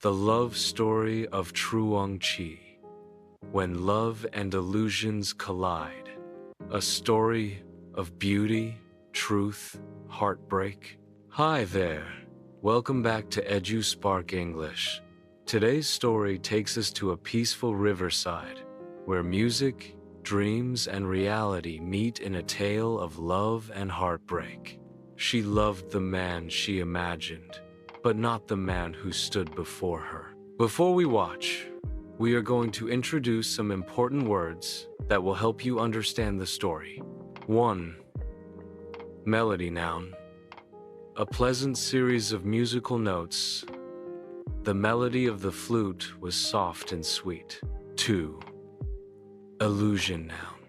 The love story of Truong, when love and illusions collide. A story of beauty, truth, heartbreak. Hi there. Welcome back to EduSpark English. Today's story takes us to a peaceful riverside where music, dreams, and reality meet in a tale of love and heartbreak. She loved the man she imagined, but not the man who stood before her. Before we watch, we are going to introduce some important words that will help you understand the story. 1. Melody noun. A pleasant series of musical notes. The melody of the flute was soft and sweet. 2. Illusion noun.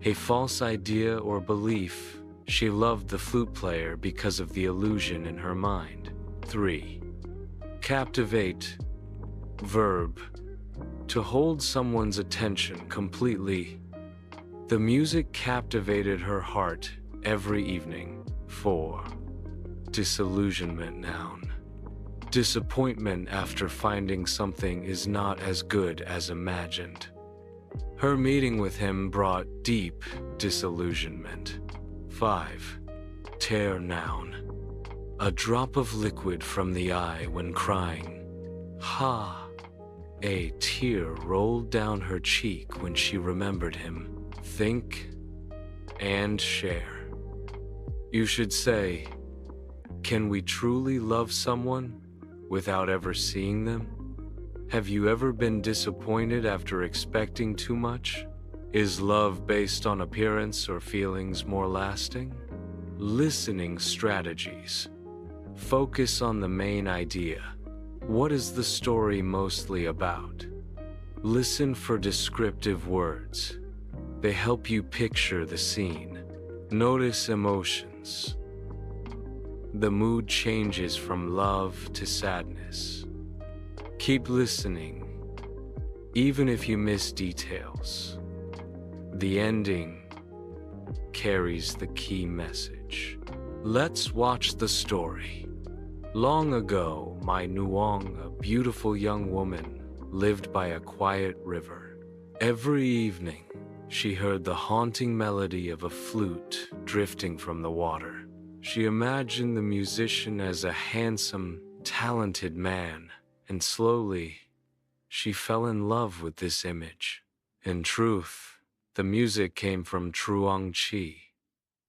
A false idea or belief. She loved the flute player because of the illusion in her mind. 3. Captivate. Verb. To hold someone's attention completely. The music captivated her heart every evening. 4. Disillusionment noun. Disappointment after finding something is not as good as imagined. Her meeting with him brought deep disillusionment. 5. Tear noun. A drop of liquid from the eye when crying. Ha! A tear rolled down her cheek when she remembered him. Think and share. You should say, can we truly love someone without ever seeing them? Have you ever been disappointed after expecting too much? Is love based on appearance or feelings more lasting? Listening strategies. Focus on the main idea. What is the story mostly about? Listen for descriptive words. They help you picture the scene. Notice emotions. The mood changes from love to sadness. Keep listening, even if you miss details. The ending carries the key message. Let's watch the story. Long ago, my Nuong, a beautiful young woman, lived by a quiet river. Every evening, she heard the haunting melody of a flute drifting from the water. She imagined the musician as a handsome, talented man, and slowly, she fell in love with this image. In truth, the music came from Truong,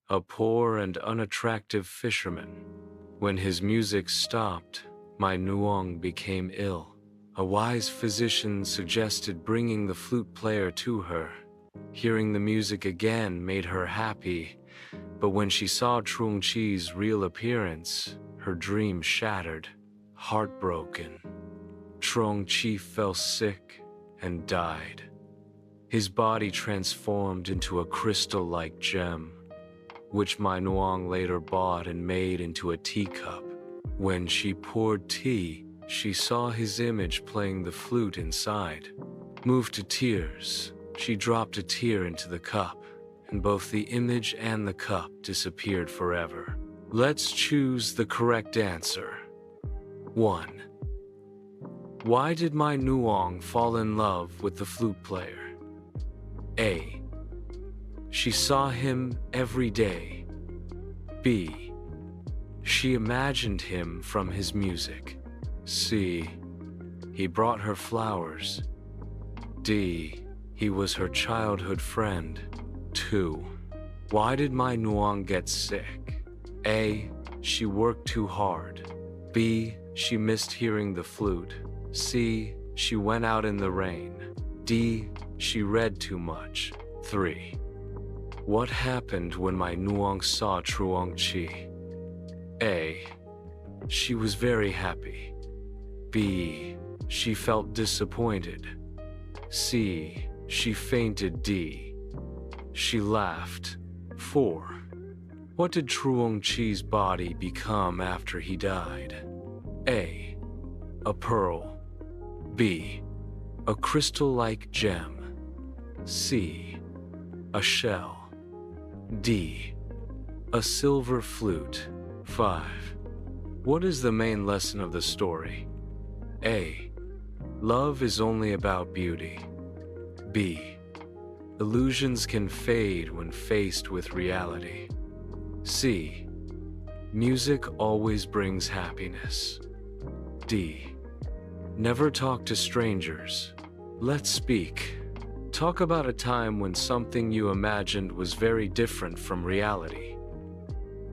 a poor and unattractive fisherman. When his music stopped, my Nuong became ill. A wise physician suggested bringing the flute player to her. Hearing the music again made her happy, but when she saw Truong's real appearance, her dream shattered. Heartbroken, Truong fell sick and died. His body transformed into a crystal-like gem, which my Nuong later bought and made into a teacup. When she poured tea, she saw his image playing the flute inside. Moved to tears, she dropped a tear into the cup, and both the image and the cup disappeared forever. Let's choose the correct answer. 1. Why did my Nuong fall in love with the flute player? A. She saw him every day. B. She imagined him from his music. C. He brought her flowers. D. He was her childhood friend. 2. Why did my Nuong get sick? A. She worked too hard. B. She missed hearing the flute. C. She went out in the rain. D. She read too much. 3. What happened when my Nuong saw Truong? A. She was very happy. B. She felt disappointed. C. She fainted. D. She laughed. 4. What did Truong's body become after he died? A. A pearl. B. A crystal-like gem. C. A shell. D. A silver flute. 5. What is the main lesson of the story? A. Love is only about beauty. B. Illusions can fade when faced with reality. C. Music always brings happiness. D. Never talk to strangers. Let's speak. Talk about a time when something you imagined was very different from reality.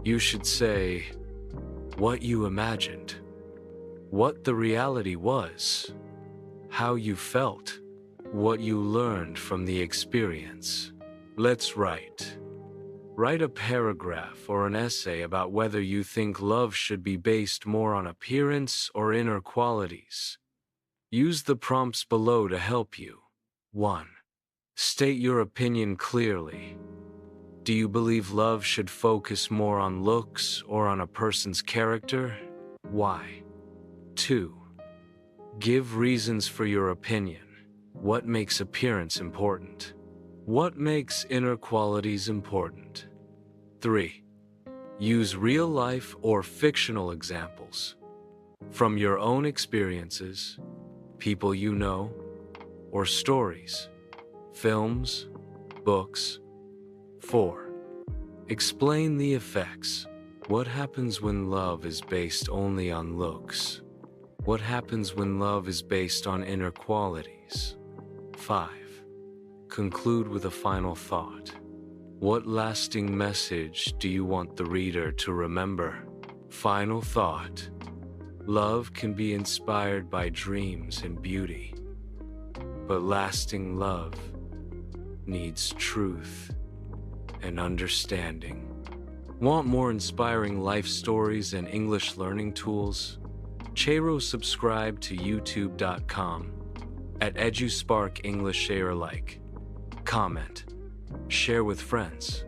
You should say what you imagined, what the reality was, how you felt, what you learned from the experience. Let's write. Write a paragraph or an essay about whether you think love should be based more on appearance or inner qualities. Use the prompts below to help you. 1. State your opinion clearly. Do you believe love should focus more on looks or on a person's character? Why? 2. Give reasons for your opinion. What makes appearance important? What makes inner qualities important? 3. Use real-life or fictional examples from your own experiences, people you know, or stories, films, books. 4. Explain the effects. What happens when love is based only on looks? What happens when love is based on inner qualities? 5. Conclude with a final thought. What lasting message do you want the reader to remember? Final thought. Love can be inspired by dreams and beauty, but lasting love needs truth and understanding. Want more inspiring life stories and English learning tools? Subscribe to youtube.com at EduSpark English. Share, like, comment, share with friends.